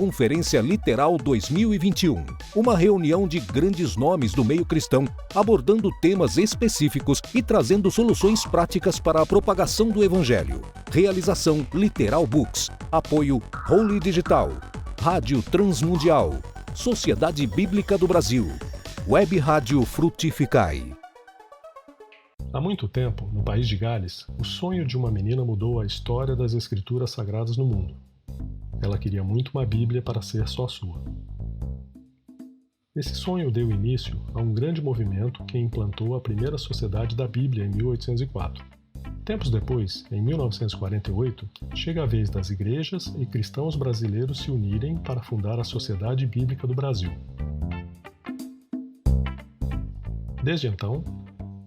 Conferência Literal 2021. Uma reunião de grandes nomes do meio cristão, abordando temas específicos e trazendo soluções práticas para a propagação do Evangelho. Realização Literal Books. Apoio Holy Digital. Rádio Transmundial. Sociedade Bíblica do Brasil. Web Rádio Frutificai. Há muito tempo, no país de Gales, o sonho de uma menina mudou a história das escrituras sagradas no mundo. Ela queria muito uma Bíblia para ser só sua. Esse sonho deu início a um grande movimento que implantou a primeira Sociedade da Bíblia em 1804. Tempos depois, em 1948, chega a vez das igrejas e cristãos brasileiros se unirem para fundar a Sociedade Bíblica do Brasil. Desde então,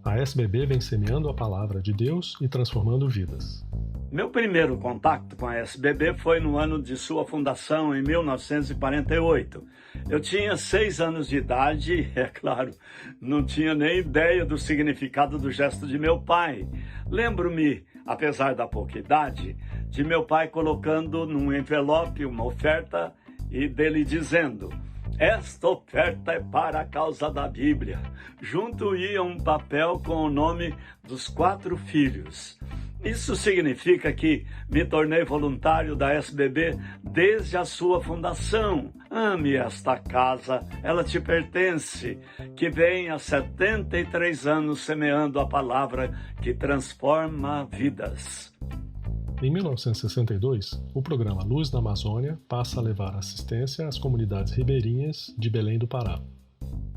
a SBB vem semeando a palavra de Deus e transformando vidas. Meu primeiro contato com a SBB foi no ano de sua fundação, em 1948. Eu tinha 6 anos de idade e, é claro, não tinha nem ideia do significado do gesto de meu pai. Lembro-me, apesar da pouca idade, de meu pai colocando num envelope uma oferta e dele dizendo: "Esta oferta é para a causa da Bíblia." Junto ia um papel com o nome dos 4 filhos. Isso significa que me tornei voluntário da SBB desde a sua fundação. Ame esta casa, ela te pertence, que vem há 73 anos semeando a palavra que transforma vidas. Em 1962, o programa Luz da Amazônia passa a levar assistência às comunidades ribeirinhas de Belém do Pará.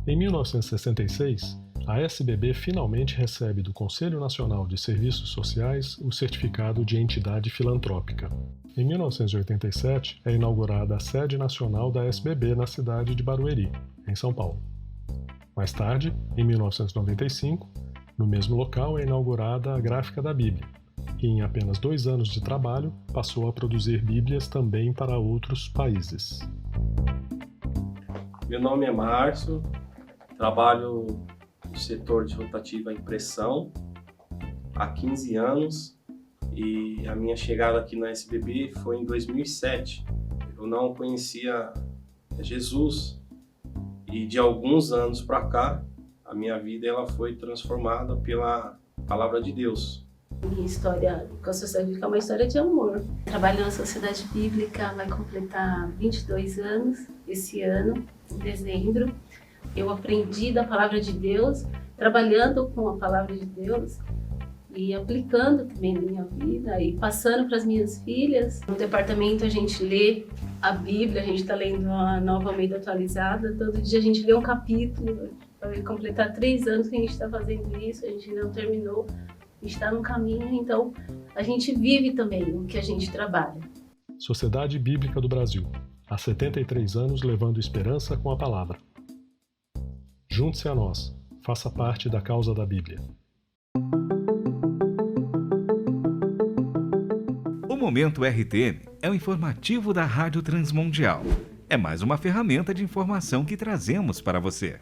Em 1966, a SBB finalmente recebe do Conselho Nacional de Serviços Sociais o certificado de entidade filantrópica. Em 1987, é inaugurada a sede nacional da SBB na cidade de Barueri, em São Paulo. Mais tarde, em 1995, no mesmo local é inaugurada a Gráfica da Bíblia, que em apenas 2 anos de trabalho passou a produzir Bíblias também para outros países. Meu nome é Márcio, trabalho no setor de rotativa impressão há 15 anos e a minha chegada aqui na SBB foi em 2007. Eu não conhecia Jesus e de alguns anos para cá a minha vida ela foi transformada pela palavra de Deus. Minha história com a Sociedade Bíblica é uma história de amor. Trabalho na Sociedade Bíblica, vai completar 22 anos esse ano, em dezembro. Eu aprendi da palavra de Deus, trabalhando com a palavra de Deus e aplicando também na minha vida e passando para as minhas filhas. No departamento a gente lê a Bíblia, a gente está lendo a Nova Almeida Atualizada, todo dia a gente lê um capítulo. Vai completar 3 anos que a gente está fazendo isso, a gente ainda não terminou, a gente está no caminho, então a gente vive também o que a gente trabalha. Sociedade Bíblica do Brasil, há 73 anos levando esperança com a palavra. Junte-se a nós, faça parte da causa da Bíblia. O Momento RTM é o informativo da Rádio Transmundial. É mais uma ferramenta de informação que trazemos para você.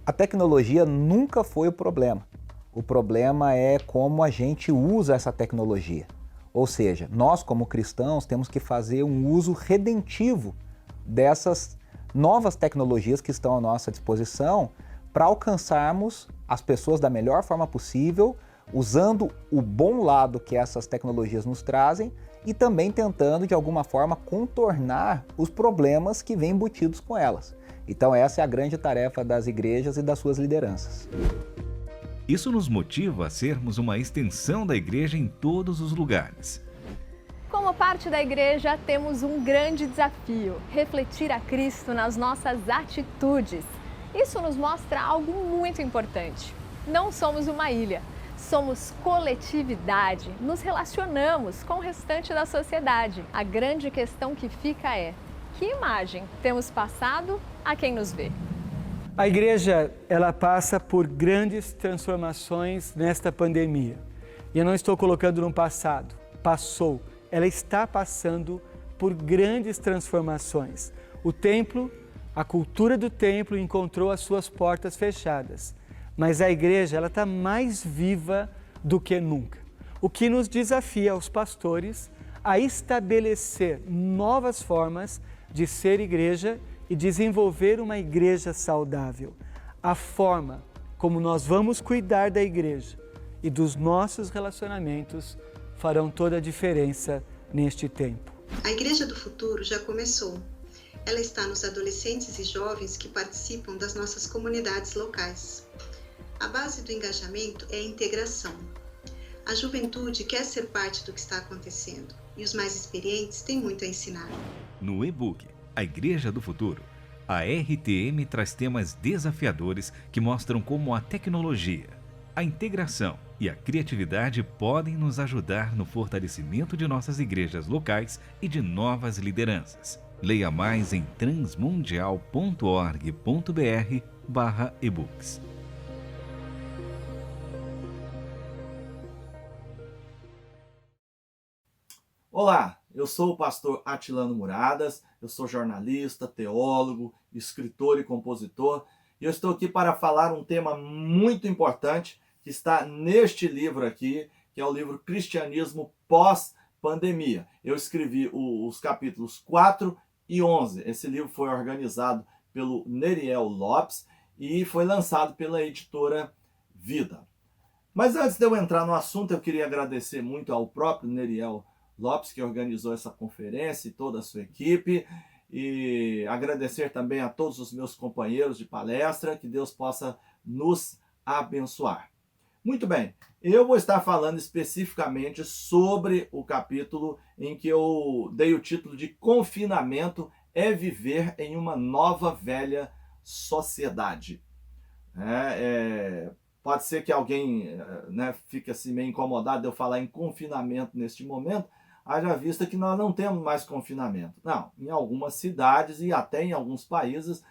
A tecnologia nunca foi o problema. O problema é como a gente usa essa tecnologia. Ou seja, nós como cristãos temos que fazer um uso redentivo dessas novas tecnologias que estão à nossa disposição para alcançarmos as pessoas da melhor forma possível, usando o bom lado que essas tecnologias nos trazem e também tentando, de alguma forma, contornar os problemas que vêm embutidos com elas. Então essa é a grande tarefa das igrejas e das suas lideranças. Isso nos motiva a sermos uma extensão da igreja em todos os lugares. Como parte da igreja, temos um grande desafio: refletir a Cristo nas nossas atitudes. Isso nos mostra algo muito importante. Não somos uma ilha, somos coletividade, nos relacionamos com o restante da sociedade. A grande questão que fica é: que imagem temos passado a quem nos vê? A igreja, ela passa por grandes transformações nesta pandemia. E eu não estou colocando no passado, passou. Ela está passando por grandes transformações. O templo, a cultura do templo encontrou as suas portas fechadas, mas a igreja ela está mais viva do que nunca. O que nos desafia aos pastores a estabelecer novas formas de ser igreja e desenvolver uma igreja saudável. A forma como nós vamos cuidar da igreja e dos nossos relacionamentos farão toda a diferença neste tempo. A Igreja do Futuro já começou. Ela está nos adolescentes e jovens que participam das nossas comunidades locais. A base do engajamento é a integração. A juventude quer ser parte do que está acontecendo e os mais experientes têm muito a ensinar. No e-book A Igreja do Futuro, a RTM traz temas desafiadores que mostram como a tecnologia, a integração e a criatividade podem nos ajudar no fortalecimento de nossas igrejas locais e de novas lideranças. Leia mais em transmundial.org.br/ebooks. Olá, eu sou o pastor Atilano Muradas, eu sou jornalista, teólogo, escritor e compositor, e eu estou aqui para falar um tema muito importante que está neste livro aqui, que é o livro Cristianismo Pós-Pandemia. Eu escrevi os capítulos 4 e 11. Esse livro foi organizado pelo Neriel Lopes e foi lançado pela editora Vida. Mas antes de eu entrar no assunto, eu queria agradecer muito ao próprio Neriel Lopes, que organizou essa conferência, e toda a sua equipe, e agradecer também a todos os meus companheiros de palestra, que Deus possa nos abençoar. Muito bem, eu vou estar falando especificamente sobre o capítulo em que eu dei o título de Confinamento é viver em uma nova velha sociedade. Pode ser que alguém fique assim meio incomodado de eu falar em confinamento neste momento, haja vista que nós não temos mais confinamento. Não, em algumas cidades e até em alguns países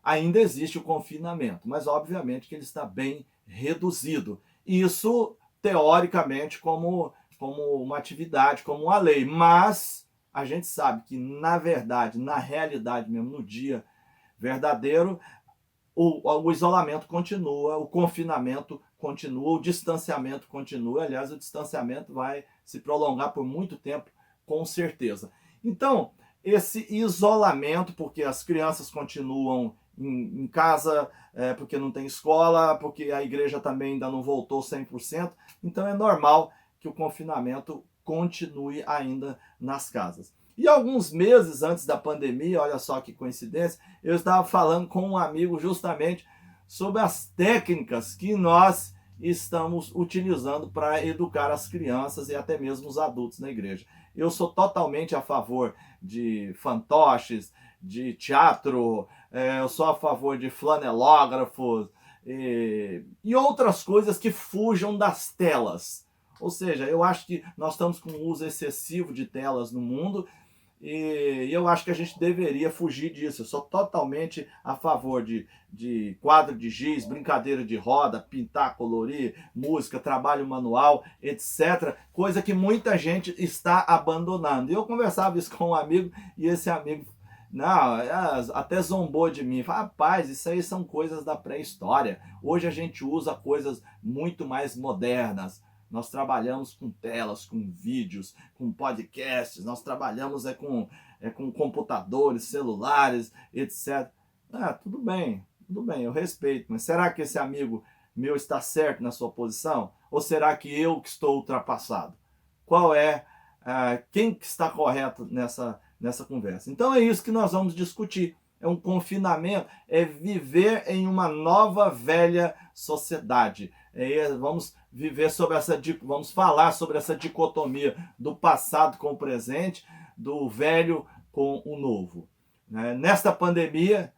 ainda existe o confinamento, mas obviamente que ele está bem reduzido. Isso, teoricamente, como uma atividade, como uma lei, mas a gente sabe que, na verdade, na realidade mesmo, no dia verdadeiro, o isolamento continua, o confinamento continua, o distanciamento continua. Aliás, o distanciamento vai se prolongar por muito tempo, com certeza. Então, esse isolamento, porque as crianças continuam em casa, porque não tem escola, porque a igreja também ainda não voltou 100%, então é normal que o confinamento continue ainda nas casas. E alguns meses antes da pandemia, olha só que coincidência, eu estava falando com um amigo justamente sobre as técnicas que nós estamos utilizando para educar as crianças e até mesmo os adultos na igreja. Eu sou totalmente a favor de fantoches, de teatro, eu sou a favor de flanelógrafos e outras coisas que fujam das telas. Ou seja, eu acho que nós estamos com um uso excessivo de telas no mundo e eu acho que a gente deveria fugir disso. Eu sou totalmente a favor de quadro de giz, brincadeira de roda, pintar, colorir, música, trabalho manual, etc. Coisa que muita gente está abandonando. E eu conversava isso com um amigo e esse amigo até zombou de mim. Falei, rapaz, isso aí são coisas da pré-história. Hoje a gente usa coisas muito mais modernas. Nós trabalhamos com telas, com vídeos, com podcasts, nós trabalhamos com computadores, celulares, etc. Tudo bem, eu respeito, mas será que esse amigo meu está certo na sua posição? Ou será que eu que estou ultrapassado? Quem que está correto nessa conversa? Então é isso que nós vamos discutir. É um confinamento, é viver em uma nova velha sociedade. Vamos falar sobre essa dicotomia do passado com o presente, do velho com o novo. Nesta pandemia,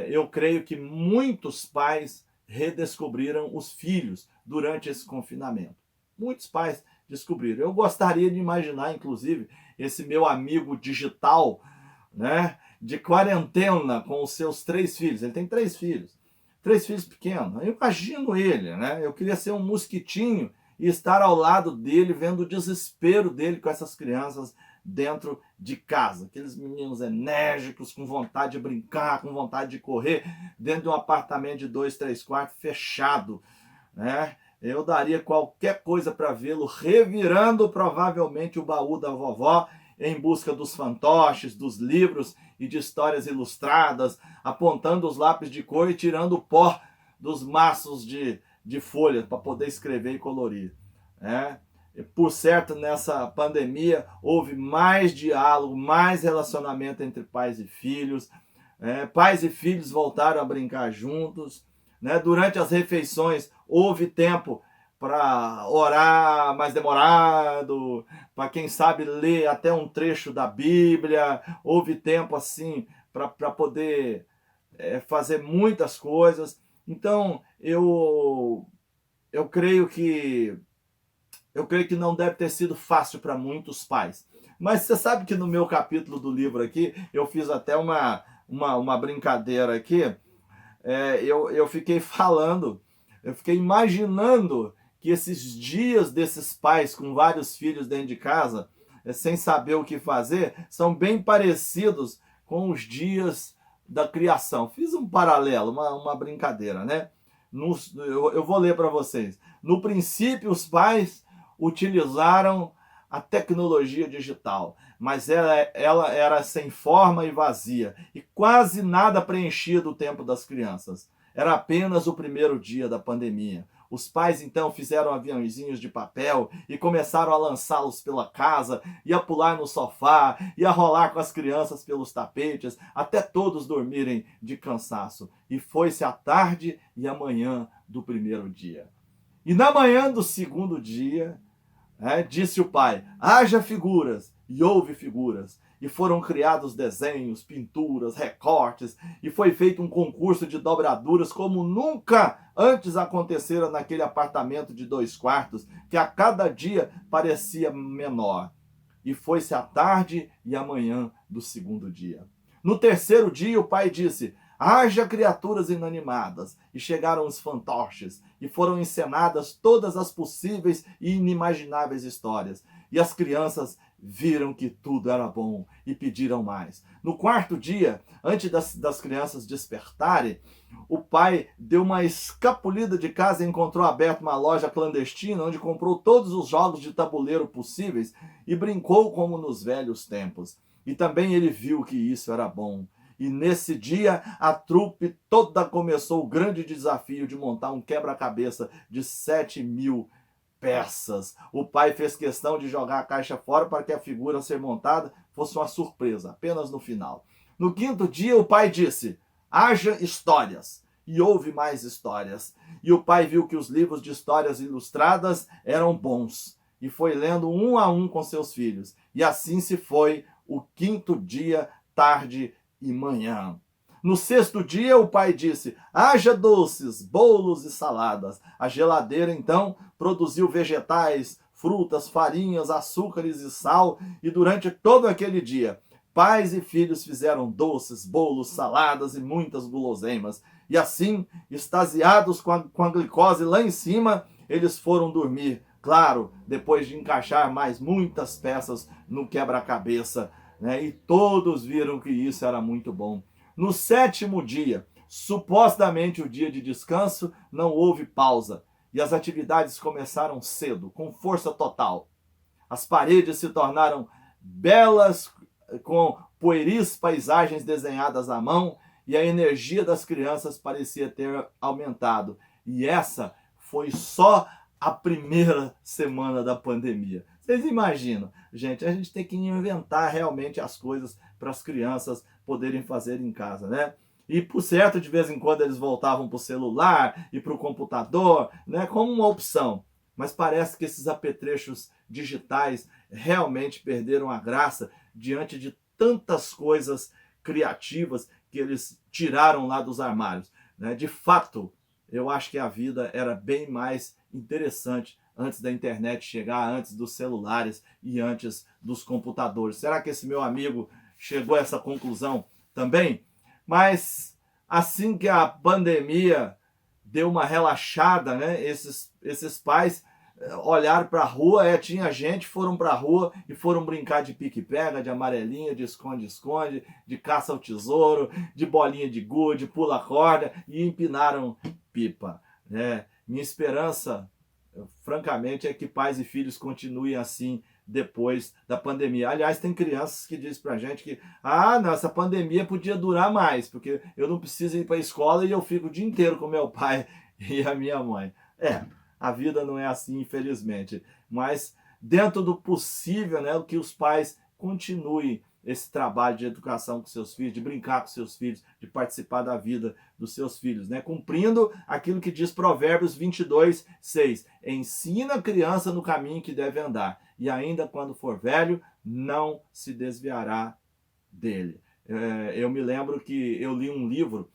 eu creio que muitos pais redescobriram os filhos durante esse confinamento. Muitos pais descobriram. Eu gostaria de imaginar, inclusive, esse meu amigo digital, de quarentena com os seus 3 filhos. Ele tem 3 filhos. 3 filhos pequenos. Eu imagino ele, Eu queria ser um mosquitinho e estar ao lado dele, vendo o desespero dele com essas crianças dentro de casa. Aqueles meninos enérgicos, com vontade de brincar, com vontade de correr, dentro de um apartamento de 2, 3 quartos, fechado, Eu daria qualquer coisa para vê-lo revirando provavelmente o baú da vovó em busca dos fantoches, dos livros e de histórias ilustradas, apontando os lápis de cor e tirando o pó dos maços de folhas para poder escrever e colorir. Por certo, nessa pandemia houve mais diálogo, mais relacionamento entre pais e filhos. Pais e filhos voltaram a brincar juntos. Durante as refeições houve tempo para orar mais demorado, para quem sabe ler até um trecho da Bíblia. Houve tempo assim para poder fazer muitas coisas. Então eu creio que não deve ter sido fácil para muitos pais. Mas você sabe que no meu capítulo do livro aqui, eu fiz até uma brincadeira aqui. Eu fiquei falando, eu fiquei imaginando que esses dias desses pais com vários filhos dentro de casa, sem saber o que fazer, são bem parecidos com os dias da criação. Fiz um paralelo, uma brincadeira, né? Eu vou ler para vocês. No princípio, os pais utilizaram a tecnologia digital, mas ela era sem forma e vazia, e quase nada preenchia do tempo das crianças. Era apenas o primeiro dia da pandemia. Os pais então fizeram aviãozinhos de papel e começaram a lançá-los pela casa, e a pular no sofá, e a rolar com as crianças pelos tapetes, até todos dormirem de cansaço. E foi-se a tarde e a manhã do primeiro dia. E na manhã do segundo dia, disse o pai: haja figuras, e houve figuras, e foram criados desenhos, pinturas, recortes, e foi feito um concurso de dobraduras como nunca antes acontecera naquele apartamento de 2 quartos, que a cada dia parecia menor. E foi-se a tarde e a manhã do segundo dia. No terceiro dia, o pai disse: haja criaturas inanimadas, e chegaram os fantoches, e foram encenadas todas as possíveis e inimagináveis histórias. E as crianças viram que tudo era bom e pediram mais. No quarto dia, antes das crianças despertarem, o pai deu uma escapulida de casa e encontrou aberta uma loja clandestina, onde comprou todos os jogos de tabuleiro possíveis e brincou como nos velhos tempos. E também ele viu que isso era bom. E nesse dia, a trupe toda começou o grande desafio de montar um quebra-cabeça de 7.000 peças. O pai fez questão de jogar a caixa fora para que a figura a ser montada fosse uma surpresa, apenas no final. No quinto dia, o pai disse: haja histórias. E houve mais histórias. E o pai viu que os livros de histórias ilustradas eram bons. E foi lendo um a um com seus filhos. E assim se foi o quinto dia, tarde e manhã. No sexto dia, o pai disse: haja doces, bolos e saladas. A geladeira, então, produziu vegetais, frutas, farinhas, açúcares e sal. E durante todo aquele dia, pais e filhos fizeram doces, bolos, saladas e muitas guloseimas. E assim, extasiados com a glicose lá em cima, eles foram dormir. Claro, depois de encaixar mais muitas peças no quebra-cabeça, e todos viram que isso era muito bom. No sétimo dia, supostamente o dia de descanso, não houve pausa. E as atividades começaram cedo, com força total. As paredes se tornaram belas, com pueris paisagens desenhadas à mão, e a energia das crianças parecia ter aumentado. E essa foi só a primeira semana da pandemia. Vocês imaginam? Gente, a gente tem que inventar realmente as coisas para as crianças poderem fazer em casa, né? E, por certo, de vez em quando eles voltavam para o celular e para o computador, como uma opção. Mas parece que esses apetrechos digitais realmente perderam a graça diante de tantas coisas criativas que eles tiraram lá dos armários. De fato, eu acho que a vida era bem mais interessante antes da internet chegar, antes dos celulares e antes dos computadores. Será que esse meu amigo chegou a essa conclusão também? Mas assim que a pandemia deu uma relaxada, esses pais olharam para a rua, tinha gente, foram para a rua e foram brincar de pique-pega, de amarelinha, de esconde-esconde, de caça ao tesouro, de bolinha de gude, pula-corda e empinaram pipa. Minha esperança, francamente, é que pais e filhos continuem assim depois da pandemia. Aliás, tem crianças que dizem pra gente que não, essa pandemia podia durar mais, porque eu não preciso ir para a escola e eu fico o dia inteiro com meu pai e a minha mãe. A vida não é assim, infelizmente. Mas dentro do possível, né, que os pais continuem esse trabalho de educação com seus filhos, de brincar com seus filhos, de participar da vida dos seus filhos, né? Cumprindo aquilo que diz Provérbios 22:6. Ensina a criança no caminho que deve andar, e ainda quando for velho, não se desviará dele. Eu me lembro que eu li um livro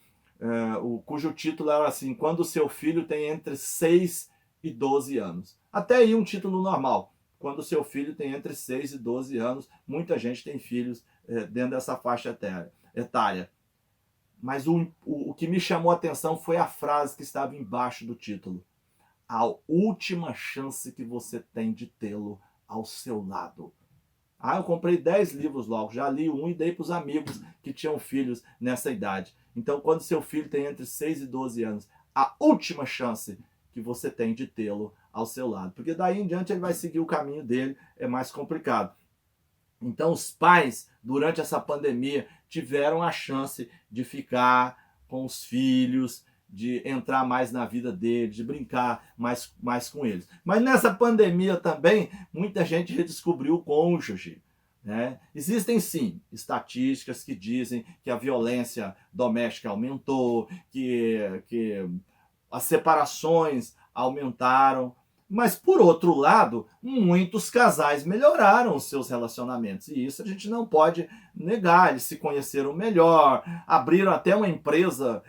cujo título era assim: Quando o seu filho tem entre 6 e 12 anos. Até aí um título normal. Quando o seu filho tem entre 6 e 12 anos, muita gente tem filhos dentro dessa faixa etária. Mas o que me chamou a atenção foi a frase que estava embaixo do título. A última chance que você tem de tê-lo ao seu lado. Eu comprei 10 livros logo, já li um e dei para os amigos que tinham filhos nessa idade. Então, quando seu filho tem entre 6 e 12 anos, a última chance que você tem de tê-lo ao seu lado. Porque daí em diante ele vai seguir o caminho dele, é mais complicado. Então os pais, durante essa pandemia, tiveram a chance de ficar com os filhos, de entrar mais na vida deles, de brincar mais com eles. Mas nessa pandemia também, muita gente redescobriu o cônjuge. Né? Existem sim estatísticas que dizem que a violência doméstica aumentou, que as separações aumentaram, mas por outro lado, muitos casais melhoraram os seus relacionamentos, e isso a gente não pode negar. Eles se conheceram melhor, abriram até uma empresa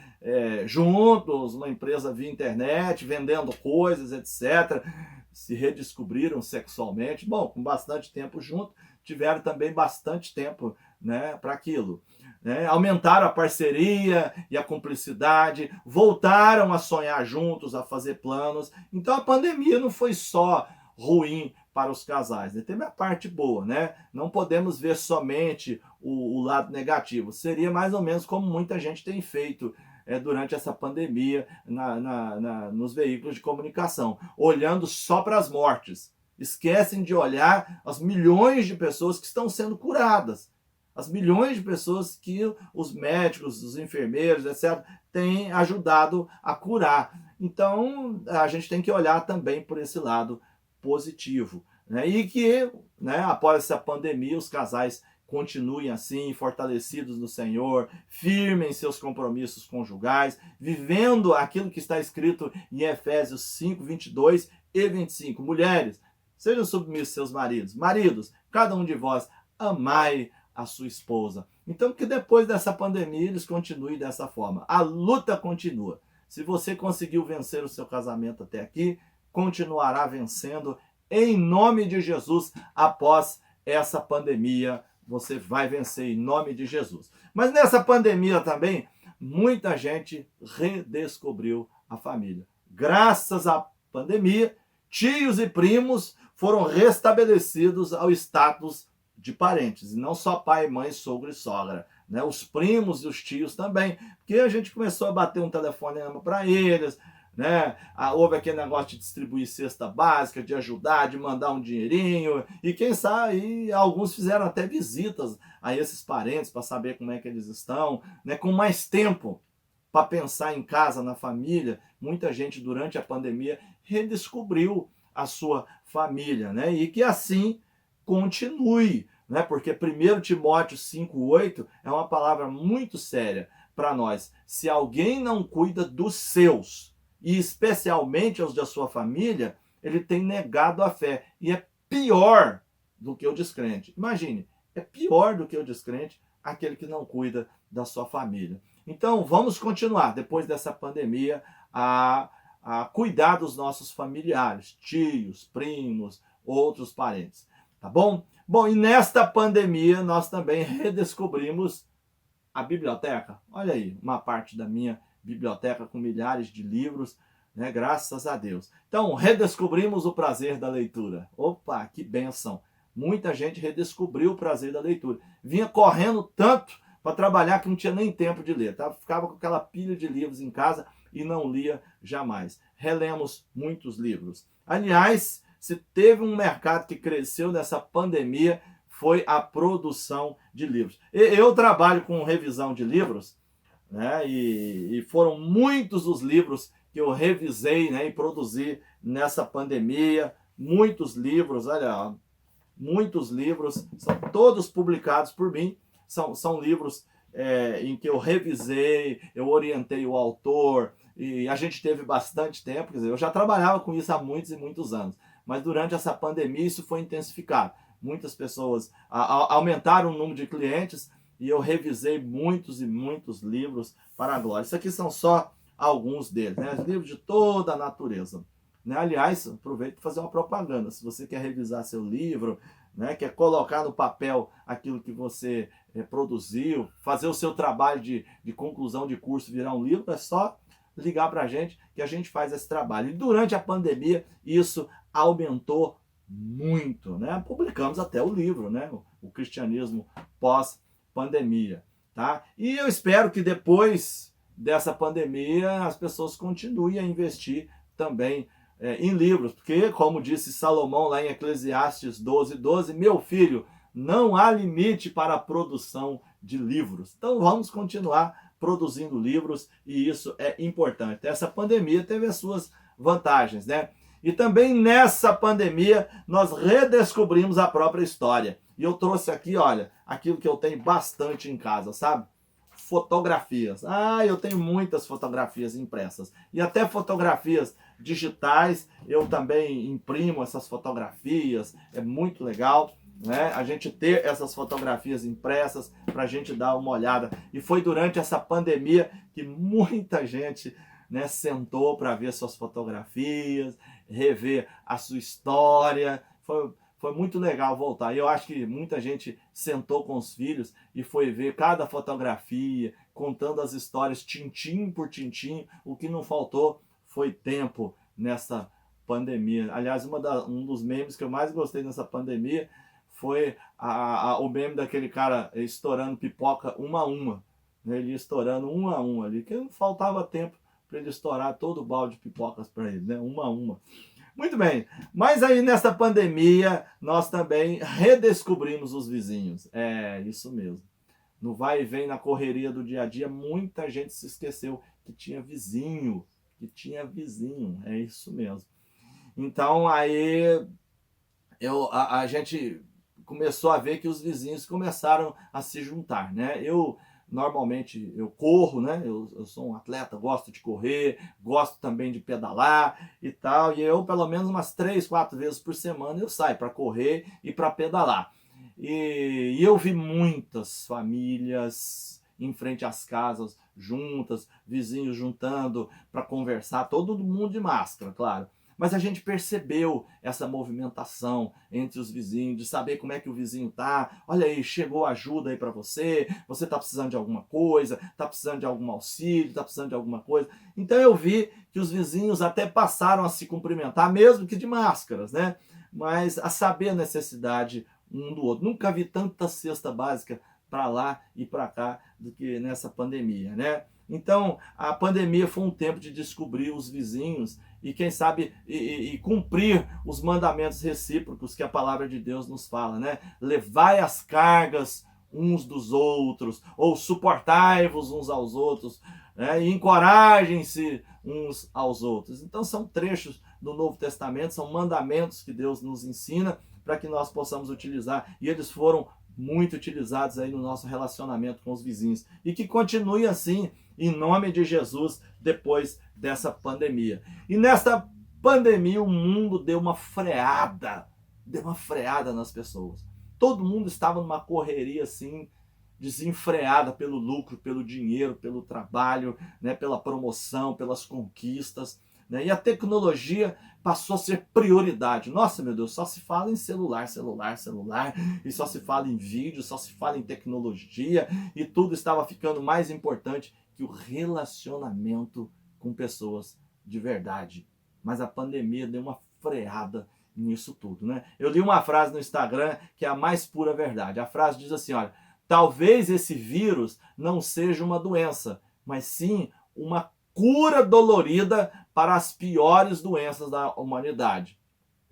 juntos, uma empresa via internet, vendendo coisas, etc. Se redescobriram sexualmente, com bastante tempo junto, tiveram também bastante tempo, né, para aquilo. Aumentaram a parceria e a cumplicidade, voltaram a sonhar juntos, a fazer planos. Então a pandemia não foi só ruim para os casais, né? Teve a parte boa, né? Não podemos ver somente o lado negativo. Seria mais ou menos como muita gente tem feito durante essa pandemia nos veículos de comunicação, olhando só para as mortes. Esquecem de olhar as milhões de pessoas que estão sendo curadas. As milhões de pessoas que os médicos, os enfermeiros, etc., têm ajudado a curar. Então, a gente tem que olhar também por esse lado positivo. Né? E que, após essa pandemia, os casais continuem assim, fortalecidos no Senhor, firmes em seus compromissos conjugais, vivendo aquilo que está escrito em Efésios 5, 22 e 25. Mulheres, sejam submissos aos seus maridos. Maridos, cada um de vós, amai a sua esposa. Então, que depois dessa pandemia eles continuem dessa forma. A luta continua. Se você conseguiu vencer o seu casamento até aqui, continuará vencendo em nome de Jesus. Após essa pandemia, você vai vencer em nome de Jesus. Mas nessa pandemia também, muita gente redescobriu a família. Graças à pandemia, tios e primos foram restabelecidos ao status de parentes, e não só pai, mãe, sogro e sogra, né? Os primos e os tios também, porque a gente começou a bater um telefonema para eles, né? Houve aquele negócio de distribuir cesta básica, de ajudar, de mandar um dinheirinho, e quem sabe, alguns fizeram até visitas a esses parentes para saber como é que eles estão, né? Com mais tempo para pensar em casa, na família. Muita gente durante a pandemia redescobriu a sua família, né? E que assim continue, né? Porque 1 Timóteo 5,8 é uma palavra muito séria para nós. Se alguém não cuida dos seus, e especialmente aos da sua família, ele tem negado a fé. E é pior do que o descrente. Imagine, é pior do que o descrente aquele que não cuida da sua família. Então, vamos continuar, depois dessa pandemia, a cuidar dos nossos familiares, tios, primos, outros parentes. Tá bom? Bom, e nesta pandemia nós também redescobrimos a biblioteca. Olha aí, uma parte da minha biblioteca com milhares de livros, né? Graças a Deus. Então, redescobrimos o prazer da leitura. Opa, que bênção! Muita gente redescobriu o prazer da leitura. Vinha correndo tanto para trabalhar que não tinha nem tempo de ler. Tá? Ficava com aquela pilha de livros em casa e não lia jamais. Relemos muitos livros. Aliás, se teve um mercado que cresceu nessa pandemia, foi a produção de livros. Eu trabalho com revisão de livros, né? E foram muitos os livros que eu revisei, né, e produzi nessa pandemia. Muitos livros, olha, muitos livros, são todos publicados por mim. São livros em que eu revisei, eu orientei o autor, e a gente teve bastante tempo. Quer dizer, eu já trabalhava com isso há muitos e muitos anos, mas durante essa pandemia isso foi intensificado. Muitas pessoas aumentaram o número de clientes e eu revisei muitos e muitos livros para a glória. Isso aqui são só alguns deles, né? Livros de toda a natureza. Né? Aliás, aproveito para fazer uma propaganda. Se você quer revisar seu livro, né, quer colocar no papel aquilo que você produziu, fazer o seu trabalho de conclusão de curso virar um livro, é só ligar para a gente que a gente faz esse trabalho. E durante a pandemia isso aumentou muito, né? Publicamos até o livro, né? O Cristianismo pós-pandemia, tá? E eu espero que depois dessa pandemia as pessoas continuem a investir também em livros, porque, como disse Salomão lá em Eclesiastes 12:12, meu filho, não há limite para a produção de livros. Então vamos continuar produzindo livros e isso é importante. Essa pandemia teve as suas vantagens, né? E também nessa pandemia nós redescobrimos a própria história. E eu trouxe aqui, olha, aquilo que eu tenho bastante em casa, sabe? Fotografias. Eu tenho muitas fotografias impressas. E até fotografias digitais. Eu também imprimo essas fotografias. É muito legal, né? A gente ter essas fotografias impressas para a gente dar uma olhada. E foi durante essa pandemia que muita gente, né, sentou para ver suas fotografias, rever a sua história. Foi muito legal voltar. Eu acho que muita gente sentou com os filhos e foi ver cada fotografia, contando as histórias tintim por tintim. O que não faltou foi tempo nessa pandemia. Aliás, um dos memes que eu mais gostei nessa pandemia foi o meme daquele cara estourando pipoca uma a uma. Ele ia estourando uma a uma ali, que não faltava tempo para ele estourar todo o balde de pipocas para ele, né? Uma a uma. Muito bem, mas aí nessa pandemia nós também redescobrimos os vizinhos. É, isso mesmo. No vai e vem, na correria do dia a dia, muita gente se esqueceu que tinha vizinho. É isso mesmo. Então aí a gente começou a ver que os vizinhos começaram a se juntar, né? Normalmente eu corro, né? Eu sou um atleta, gosto de correr, gosto também de pedalar e tal. E eu, pelo menos umas 3, 4 vezes por semana, eu saio para correr e para pedalar. E eu vi muitas famílias em frente às casas juntas, vizinhos juntando para conversar, todo mundo de máscara, claro. Mas a gente percebeu essa movimentação entre os vizinhos, de saber como é que o vizinho tá. Olha aí, chegou ajuda aí para você está precisando de alguma coisa, está precisando de algum auxílio, está precisando de alguma coisa. Então eu vi que os vizinhos até passaram a se cumprimentar, mesmo que de máscaras, né? Mas a saber a necessidade um do outro. Nunca vi tanta cesta básica para lá e para cá do que nessa pandemia, né? Então, a pandemia foi um tempo de descobrir os vizinhos e, quem sabe, e cumprir os mandamentos recíprocos que a palavra de Deus nos fala, né? Levai as cargas uns dos outros, ou suportai-vos uns aos outros, né? E encorajem-se uns aos outros. Então, são trechos do Novo Testamento, são mandamentos que Deus nos ensina para que nós possamos utilizar, e eles foram muito utilizados aí no nosso relacionamento com os vizinhos. E que continue assim, em nome de Jesus, depois dessa pandemia. E nesta pandemia o mundo deu uma freada nas pessoas. Todo mundo estava numa correria assim, desenfreada pelo lucro, pelo dinheiro, pelo trabalho, né, pela promoção, pelas conquistas. Né? E a tecnologia passou a ser prioridade. Nossa, meu Deus, só se fala em celular, e só se fala em vídeo, só se fala em tecnologia, e tudo estava ficando mais importante que o relacionamento com pessoas de verdade. Mas a pandemia deu uma freada nisso tudo, né? Eu li uma frase no Instagram que é a mais pura verdade. A frase diz assim, olha, talvez esse vírus não seja uma doença, mas sim uma cura dolorida para as piores doenças da humanidade.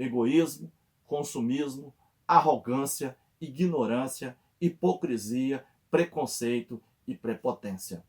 egoísmo, consumismo, arrogância, ignorância, hipocrisia, preconceito e prepotência.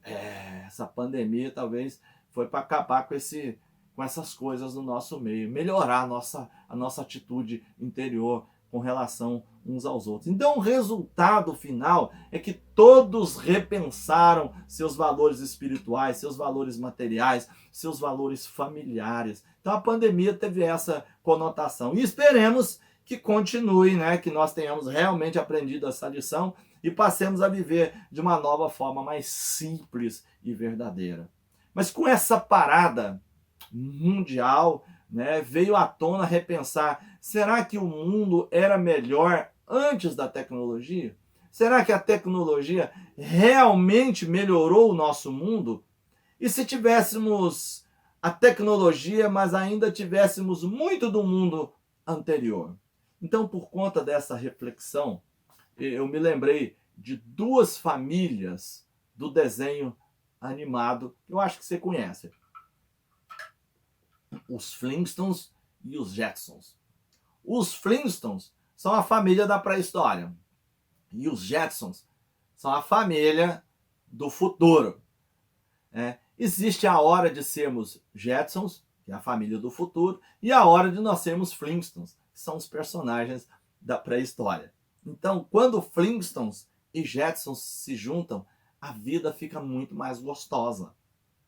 Essa pandemia talvez foi para acabar com essas coisas no nosso meio, melhorar a nossa atitude interior com relação uns aos outros. Então o resultado final é que todos repensaram seus valores espirituais, seus valores materiais, seus valores familiares. Então a pandemia teve essa conotação. E esperemos que continue, né? Que nós tenhamos realmente aprendido essa lição e passemos a viver de uma nova forma mais simples e verdadeira. Mas com essa parada mundial, né, veio à tona repensar, será que o mundo era melhor antes da tecnologia? Será que a tecnologia realmente melhorou o nosso mundo? E se tivéssemos a tecnologia, mas ainda tivéssemos muito do mundo anterior? Então, por conta dessa reflexão, eu me lembrei de duas famílias do desenho animado, que eu acho que você conhece. Os Flintstones e os Jetsons. Os Flintstones são a família da pré-história. E os Jetsons são a família do futuro. Existe a hora de sermos Jetsons, que é a família do futuro, e a hora de nós sermos Flintstones, que são os personagens da pré-história. Então, quando Flintstones e Jetsons se juntam, a vida fica muito mais gostosa.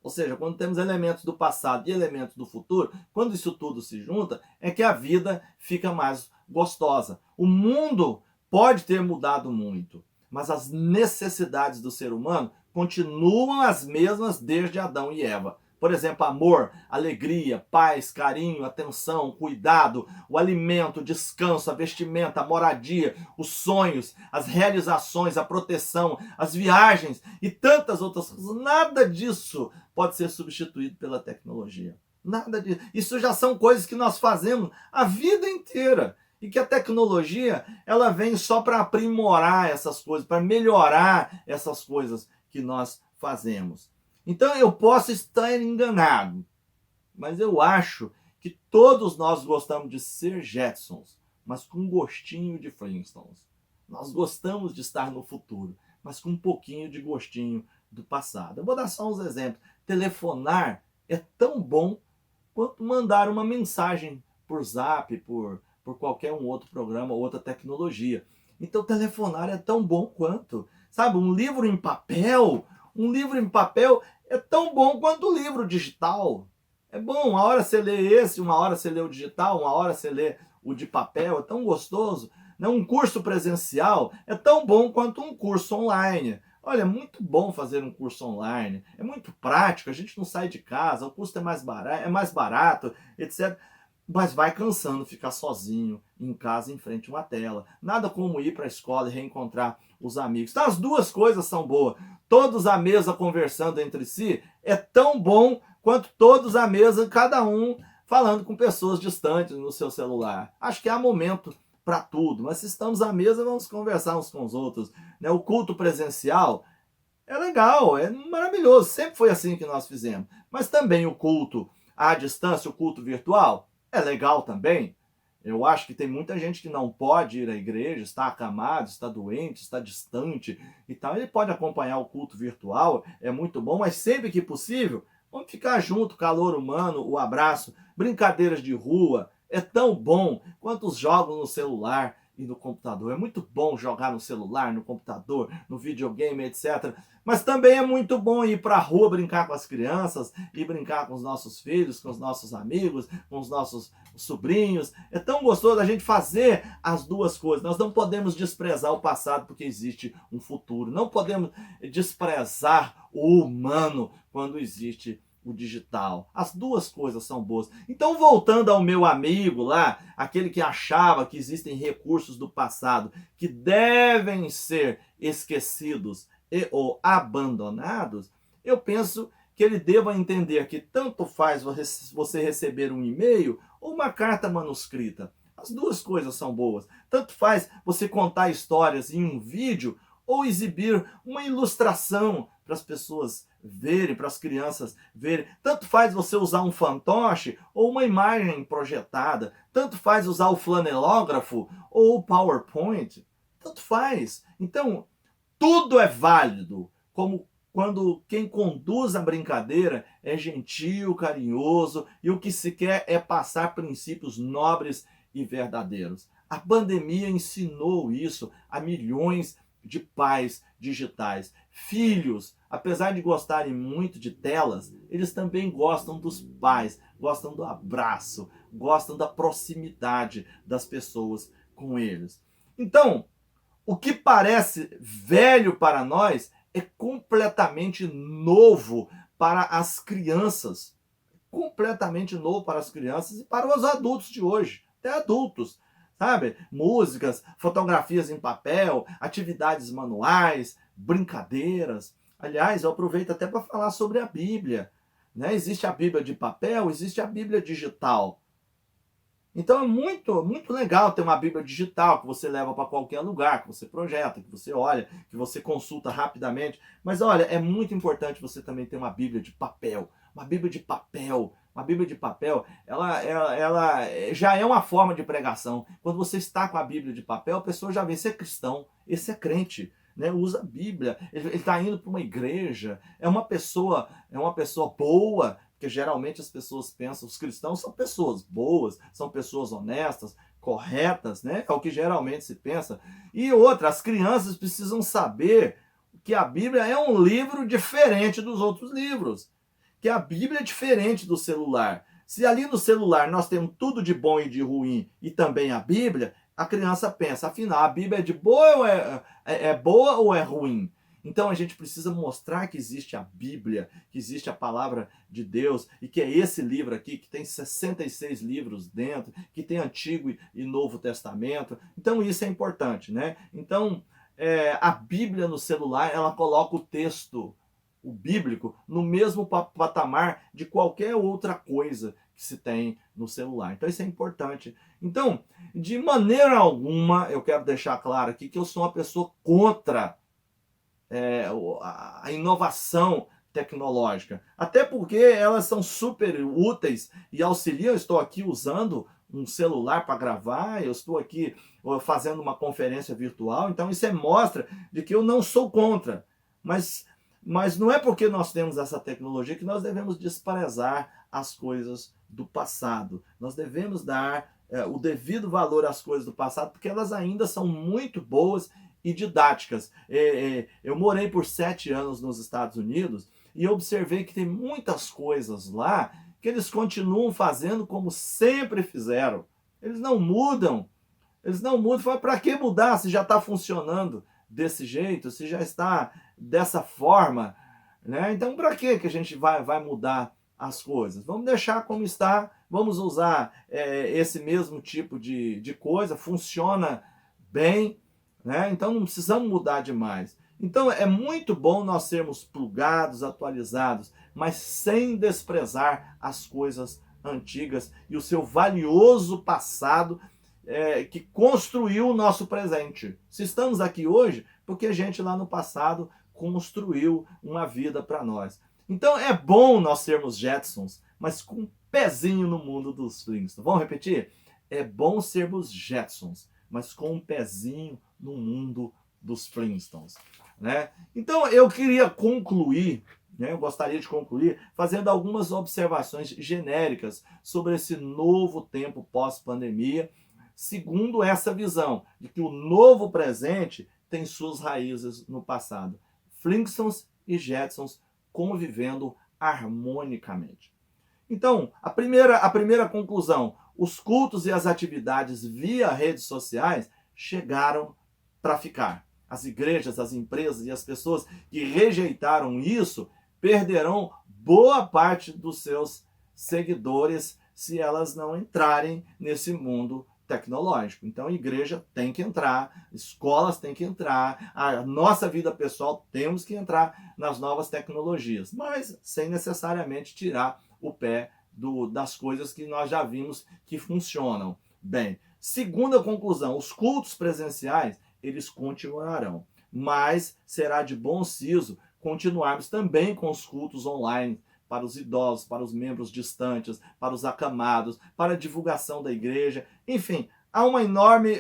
Ou seja, quando temos elementos do passado e elementos do futuro, quando isso tudo se junta, é que a vida fica mais gostosa. O mundo pode ter mudado muito, mas as necessidades do ser humano continuam as mesmas desde Adão e Eva. Por exemplo, amor, alegria, paz, carinho, atenção, cuidado, o alimento, o descanso, a vestimenta, a moradia, os sonhos, as realizações, a proteção, as viagens e tantas outras coisas. Nada disso pode ser substituído pela tecnologia. Nada disso. Isso já são coisas que nós fazemos a vida inteira. E que a tecnologia, ela vem só para aprimorar essas coisas, para melhorar essas coisas que nós fazemos. Então eu posso estar enganado, mas eu acho que todos nós gostamos de ser Jetsons, mas com um gostinho de Flintstones. Nós gostamos de estar no futuro, mas com um pouquinho de gostinho do passado. Eu vou dar só uns exemplos. Telefonar é tão bom quanto mandar uma mensagem por Zap, por qualquer um outro programa, outra tecnologia. Então telefonar é tão bom quanto. Sabe, um livro em papel é tão bom quanto o livro digital. É bom, uma hora você lê esse, uma hora você lê o digital, uma hora você lê o de papel, é tão gostoso. Um curso presencial é tão bom quanto um curso online. Olha, é muito bom fazer um curso online, é muito prático, a gente não sai de casa, o custo é mais barato, etc. Mas vai cansando ficar sozinho em casa em frente a uma tela. Nada como ir para a escola e reencontrar os amigos. Então as duas coisas são boas. Todos à mesa conversando entre si é tão bom quanto todos à mesa, cada um falando com pessoas distantes no seu celular. Acho que há momento para tudo, mas se estamos à mesa, vamos conversar uns com os outros. O culto presencial é legal, é maravilhoso, sempre foi assim que nós fizemos. Mas também o culto à distância, o culto virtual, é legal também. Eu acho que tem muita gente que não pode ir à igreja, está acamado, está doente, está distante e tal. Ele pode acompanhar o culto virtual, é muito bom, mas sempre que possível, vamos ficar junto, calor humano, o abraço, brincadeiras de rua. É tão bom quanto os jogos no celular e no computador. É muito bom jogar no celular, no computador, no videogame, etc. Mas também é muito bom ir para a rua brincar com as crianças, ir brincar com os nossos filhos, com os nossos amigos, com os nossos sobrinhos. É tão gostoso a gente fazer as duas coisas. Nós não podemos desprezar o passado porque existe um futuro. Não podemos desprezar o humano quando existe o digital. As duas coisas são boas. Então, voltando ao meu amigo lá, aquele que achava que existem recursos do passado que devem ser esquecidos ou abandonados, eu penso que ele deva entender que tanto faz você receber um e-mail ou uma carta manuscrita. As duas coisas são boas. Tanto faz você contar histórias em um vídeo ou exibir uma ilustração para as pessoas verem, para as crianças verem. Tanto faz você usar um fantoche ou uma imagem projetada, tanto faz usar o flanelógrafo ou o PowerPoint, tanto faz. Então, tudo é válido, como quando quem conduz a brincadeira é gentil, carinhoso e o que se quer é passar princípios nobres e verdadeiros. A pandemia ensinou isso a milhões de pais digitais. Filhos, apesar de gostarem muito de telas, eles também gostam dos pais, gostam do abraço, gostam da proximidade das pessoas com eles. Então, o que parece velho para nós é completamente novo para as crianças. Completamente novo para as crianças e para os adultos de hoje. Até adultos, sabe? Músicas, fotografias em papel, atividades manuais, brincadeiras. Aliás, eu aproveito até para falar sobre a Bíblia. Né? Existe a Bíblia de papel, existe a Bíblia digital. Então é muito legal ter uma Bíblia digital que você leva para qualquer lugar, que você projeta, que você olha, que você consulta rapidamente. Mas olha, é muito importante você também ter uma Bíblia de papel. Uma Bíblia de papel. Uma Bíblia de papel, ela já é uma forma de pregação. Quando você está com a Bíblia de papel, a pessoa já vê, esse é cristão, esse é crente. Né, usa a Bíblia, ele está indo para uma igreja, é uma pessoa boa, porque geralmente as pessoas pensam, os cristãos são pessoas boas, são pessoas honestas, corretas, né? É o que geralmente se pensa. E outra, as crianças precisam saber que a Bíblia é um livro diferente dos outros livros, que a Bíblia é diferente do celular. Se ali no celular nós temos tudo de bom e de ruim e também a Bíblia, a criança pensa, afinal, a Bíblia é de boa ou é boa ou é ruim? Então a gente precisa mostrar que existe a Bíblia, que existe a palavra de Deus, e que é esse livro aqui, que tem 66 livros dentro, que tem Antigo e Novo Testamento. Então isso é importante, né? Então a Bíblia no celular, ela coloca o texto, o bíblico, no mesmo patamar de qualquer outra coisa que se tem no celular. Então isso é importante. Então, de maneira alguma, eu quero deixar claro aqui que eu sou uma pessoa contra a inovação tecnológica. Até porque elas são super úteis e auxiliam. Eu estou aqui usando um celular para gravar, eu estou aqui fazendo uma conferência virtual, então isso mostra de que eu não sou contra. Mas não é porque nós temos essa tecnologia que nós devemos desprezar as coisas do passado. Nós devemos dar o devido valor às coisas do passado, porque elas ainda são muito boas e didáticas. Eu morei por 7 anos nos Estados Unidos e observei que tem muitas coisas lá que eles continuam fazendo como sempre fizeram. Eles não mudam. Eles não mudam. Para que mudar se já está funcionando desse jeito, se já está dessa forma? Né? Então, para que a gente vai mudar as coisas? Vamos deixar como está, vamos usar esse mesmo tipo de coisa, funciona bem, né? Então não precisamos mudar demais. Então é muito bom nós sermos plugados, atualizados, mas sem desprezar as coisas antigas e o seu valioso passado que construiu o nosso presente. Se estamos aqui hoje, porque a gente lá no passado construiu uma vida para nós. Então é bom nós sermos Jetsons, mas com um pezinho no mundo dos Flintstones. Vamos repetir? É bom sermos Jetsons, mas com um pezinho no mundo dos Flintstones. Né? Então eu queria concluir, eu gostaria de concluir fazendo algumas observações genéricas sobre esse novo tempo pós-pandemia, segundo essa visão de que o novo presente tem suas raízes no passado. Flintstones e Jetsons convivendo harmonicamente. Então, a primeira conclusão, os cultos e as atividades via redes sociais chegaram para ficar. As igrejas, as empresas e as pessoas que rejeitaram isso perderão boa parte dos seus seguidores se elas não entrarem nesse mundo tecnológico. Então a igreja tem que entrar, escolas têm que entrar, a nossa vida pessoal temos que entrar nas novas tecnologias, mas sem necessariamente tirar o pé das coisas que nós já vimos que funcionam bem. Segunda conclusão, os cultos presenciais, eles continuarão. mas será de bom siso continuarmos também com os cultos online para os idosos, para os membros distantes, para os acamados, para a divulgação da igreja. Enfim, há uma enorme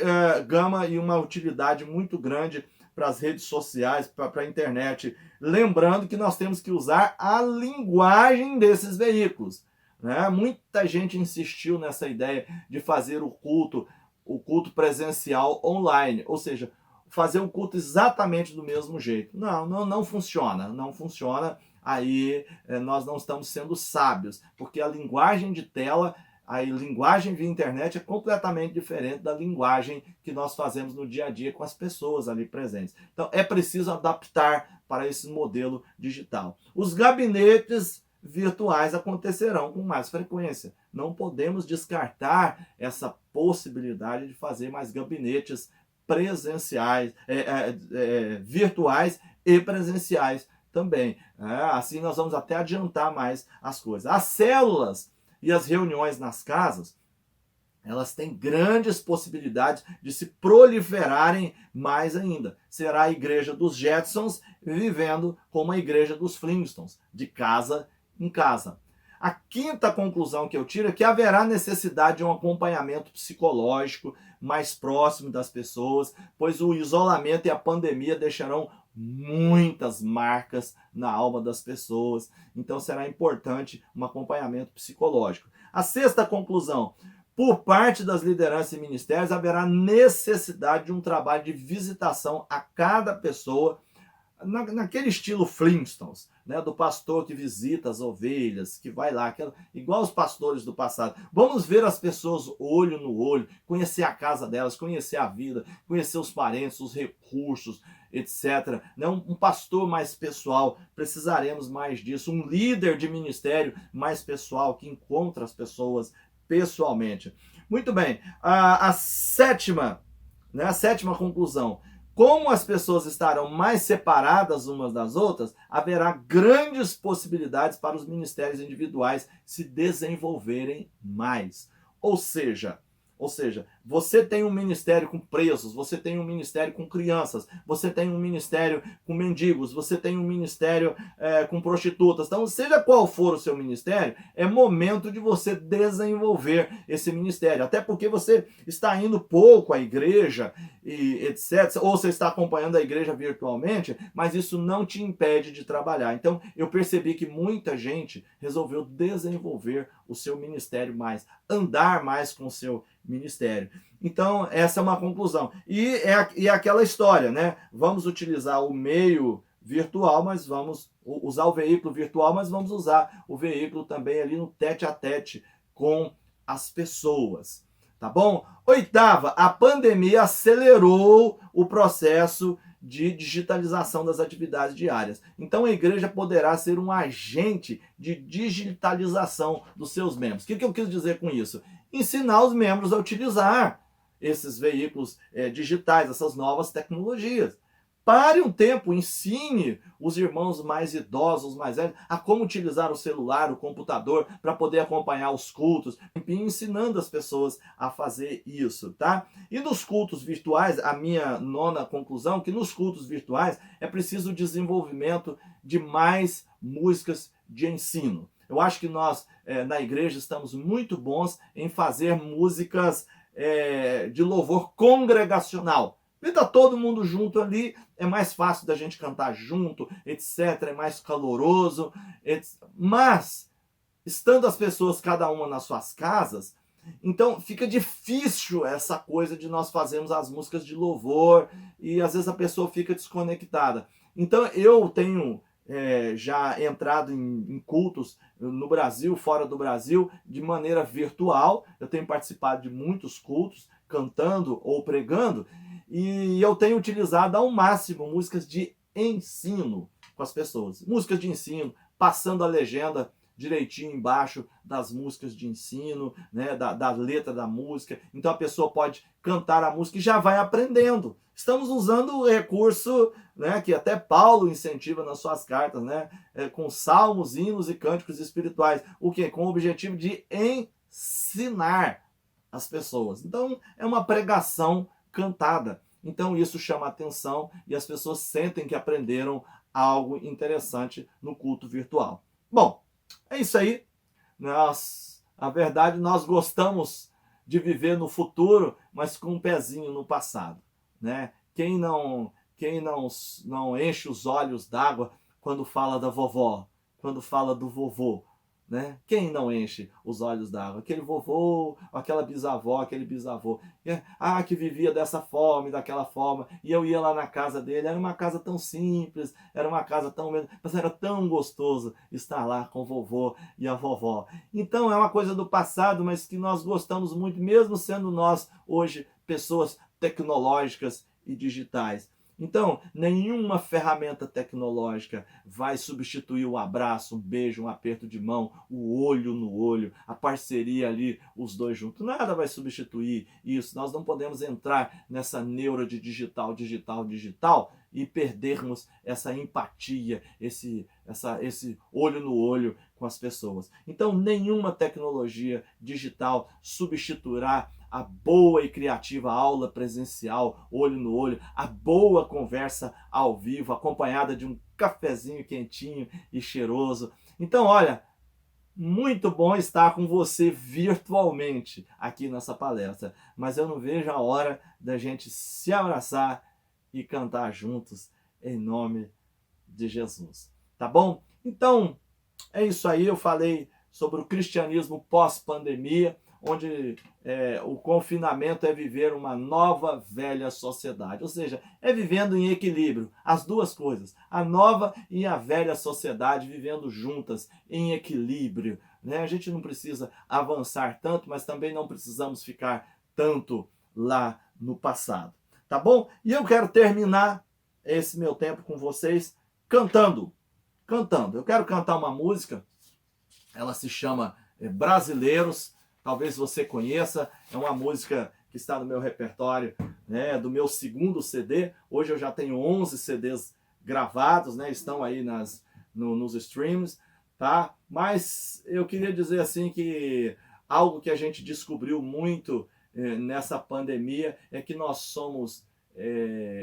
gama e uma utilidade muito grande para as redes sociais, para a internet. Lembrando que nós temos que usar a linguagem desses veículos, né? Muita gente insistiu nessa ideia de fazer o culto presencial online, ou seja, fazer o culto exatamente do mesmo jeito. Não funciona, não funciona. Aí nós não estamos sendo sábios, porque a linguagem de tela, a linguagem via internet é completamente diferente da linguagem que nós fazemos no dia a dia com as pessoas ali presentes. Então é preciso adaptar para esse modelo digital. Os gabinetes virtuais acontecerão com mais frequência. Não podemos descartar essa possibilidade de fazer mais gabinetes presenciais, virtuais e presenciais também. Assim nós vamos até adiantar mais as coisas. As células e as reuniões nas casas, elas têm grandes possibilidades de se proliferarem mais ainda. Será a igreja dos Jetsons vivendo como a igreja dos Flintstones, de casa em casa. A quinta conclusão que eu tiro é que haverá necessidade de um acompanhamento psicológico mais próximo das pessoas, pois o isolamento e a pandemia deixarão muitas marcas na alma das pessoas. Então será importante um acompanhamento psicológico. A sexta conclusão: por parte das lideranças e ministérios haverá necessidade de um trabalho de visitação a cada pessoa, naquele estilo Flintstones, né, do pastor que visita as ovelhas, que vai lá, igual os pastores do passado. Vamos ver as pessoas olho no olho, conhecer a casa delas, conhecer a vida, conhecer os parentes, os recursos, etc. Né, um pastor mais pessoal, precisaremos mais disso. Um líder de ministério mais pessoal, que encontra as pessoas pessoalmente. Muito bem, a sétima conclusão: como as pessoas estarão mais separadas umas das outras, haverá grandes possibilidades para os ministérios individuais se desenvolverem mais. Ou seja, você tem um ministério com presos, você tem um ministério com crianças, você tem um ministério com mendigos, você tem um ministério com prostitutas. Então, seja qual for o seu ministério, é momento de você desenvolver esse ministério. Até porque você está indo pouco à igreja, e etc. Ou você está acompanhando a igreja virtualmente, mas isso não te impede de trabalhar. Então, eu percebi que muita gente resolveu desenvolver o seu ministério mais, andar mais com o seu ministério. Então, essa é uma conclusão. E é aquela história, né? Vamos utilizar o meio virtual, mas vamos usar o veículo virtual, mas vamos usar o veículo também ali no tete-a-tete com as pessoas. Tá bom? Oitava, a pandemia acelerou o processo de digitalização das atividades diárias. Então a igreja poderá ser um agente de digitalização dos seus membros. O que eu quis dizer com isso? Ensinar os membros a utilizar esses veículos digitais, essas novas tecnologias. Pare um tempo, ensine os irmãos mais idosos, mais velhos, a como utilizar o celular, o computador, para poder acompanhar os cultos, ensinando as pessoas a fazer isso, tá? E nos cultos virtuais, a minha nona conclusão, que nos cultos virtuais é preciso o desenvolvimento de mais músicas de ensino. Eu acho que nós, na igreja, estamos muito bons em fazer músicas de louvor congregacional. Está todo mundo junto ali, é mais fácil da gente cantar junto, etc. É mais caloroso. Mas, estando as pessoas cada uma nas suas casas, então fica difícil essa coisa de nós fazermos as músicas de louvor e às vezes a pessoa fica desconectada. Então eu tenho já entrado em cultos no Brasil, fora do Brasil, de maneira virtual. Eu tenho participado de muitos cultos, cantando ou pregando, e eu tenho utilizado ao máximo músicas de ensino com as pessoas. Músicas de ensino, passando a legenda direitinho embaixo das músicas de ensino, né, da letra da música. Então a pessoa pode cantar a música e já vai aprendendo. Estamos usando o recurso, né, que até Paulo incentiva nas suas cartas, né, com salmos, hinos e cânticos espirituais. O quê? Com o objetivo de ensinar as pessoas. Então é uma pregação cantada. Então isso chama atenção e as pessoas sentem que aprenderam algo interessante no culto virtual. Bom, é isso aí. A verdade, nós gostamos de viver no futuro, mas com um pezinho no passado, né? Quem não enche os olhos d'água quando fala da vovó, quando fala do vovô, né? Quem não enche os olhos d'água? Aquele vovô, aquela bisavó, aquele bisavô, que vivia dessa forma e daquela forma, e eu ia lá na casa dele, era uma casa tão simples, era uma casa mas era tão gostoso estar lá com o vovô e a vovó. Então é uma coisa do passado, mas que nós gostamos muito, mesmo sendo nós hoje pessoas tecnológicas e digitais. Então, nenhuma ferramenta tecnológica vai substituir o abraço, um beijo, um aperto de mão, o olho no olho, a parceria ali, os dois juntos. Nada vai substituir isso. Nós não podemos entrar nessa neura de digital e perdermos essa empatia, esse olho no olho com as pessoas. Então, nenhuma tecnologia digital substituirá a boa e criativa aula presencial, olho no olho, a boa conversa ao vivo, acompanhada de um cafezinho quentinho e cheiroso. Então, olha, muito bom estar com você virtualmente aqui nessa palestra, mas eu não vejo a hora da gente se abraçar e cantar juntos em nome de Jesus. Tá bom? Então, é isso aí. Eu falei sobre o cristianismo pós-pandemia, onde o confinamento é viver uma nova velha sociedade, ou seja, é vivendo em equilíbrio, as duas coisas, a nova e a velha sociedade vivendo juntas em equilíbrio, né? A gente não precisa avançar tanto, mas também não precisamos ficar tanto lá no passado, tá bom? E eu quero terminar esse meu tempo com vocês cantando. Eu quero cantar uma música, ela se chama Brasileiros. Talvez você conheça, é uma música que está no meu repertório, né, do meu segundo CD. Hoje eu já tenho 11 CDs gravados, né, estão aí nos streams, tá? Mas eu queria dizer assim que algo que a gente descobriu muito nessa pandemia é que nós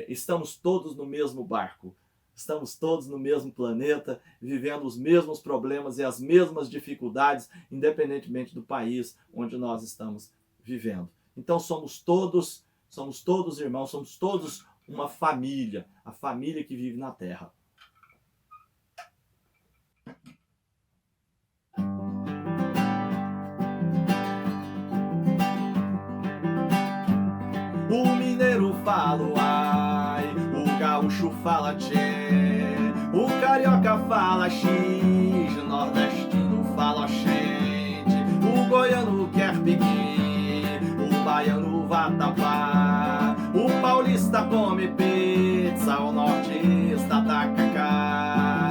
estamos todos no mesmo barco. Estamos todos no mesmo planeta, vivendo os mesmos problemas e as mesmas dificuldades, independentemente do país onde nós estamos vivendo. Então somos todos irmãos, somos todos uma família, a família que vive na Terra. O mineiro fala ai, o gaúcho fala tchê, o carioca fala x, o nordestino fala gente, o goiano quer piqui, o baiano vatapá, o paulista come pizza, o nortista tacacá.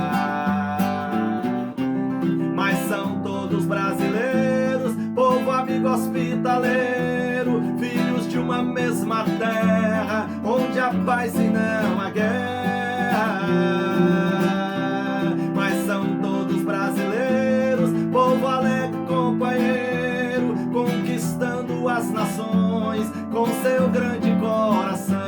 Mas são todos brasileiros, povo amigo hospitaleiro, filhos de uma mesma terra, onde a paz e não a guerra. Mas são todos brasileiros, povo alegre companheiro, conquistando as nações com seu grande coração.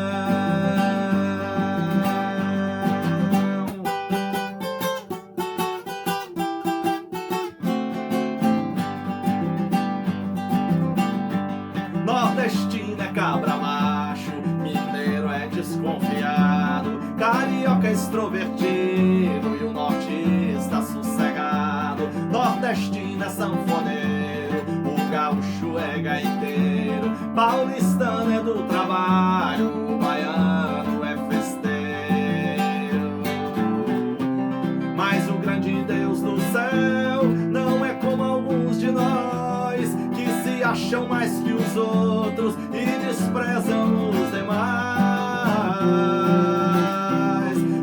Nordestino é cabra macho, mineiro é desconfiado, carioca é extrovertido e o nortista sossegado. Nordestino é sanfoneiro, o gaúcho é gaiteiro, paulistano é do trabalho, o baiano é festeiro. Mas o grande Deus do céu não é como alguns de nós, que se acham mais que os outros e desprezam os demais.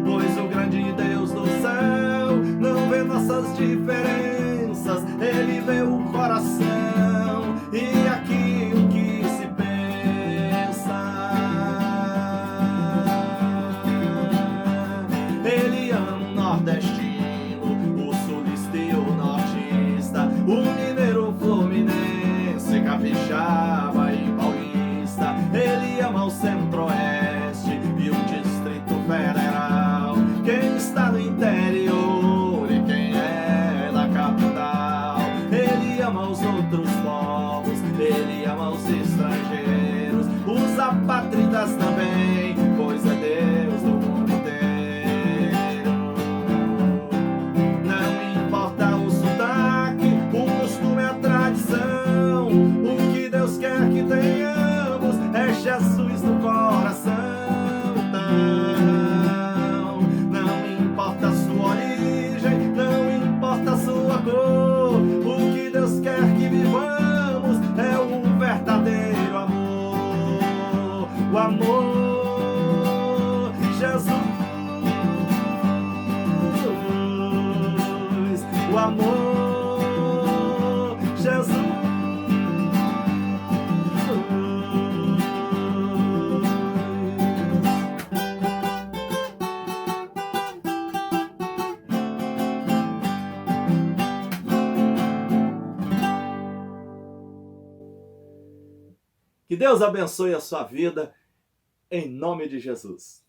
Pois o grande Deus do céu não vê nossas diferenças, ele vê o coração e aquilo que se pensa. Ele ama o nordestino, o sulista e o nortista, o mineiro, fluminense, capixaba e paulista. Ele ama o centro-oeste, ama os outros povos, ele ama os estrangeiros, os apátridas também, pois é Deus do mundo inteiro. Não importa o sotaque, o costume, a tradição, o que Deus quer que tenhamos é Jesus no coração. Então, não importa a sua origem, não importa a sua cor, o que Deus quer que vivamos é o verdadeiro amor, o amor, Jesus, o amor, Jesus. Que Deus abençoe a sua vida, em nome de Jesus.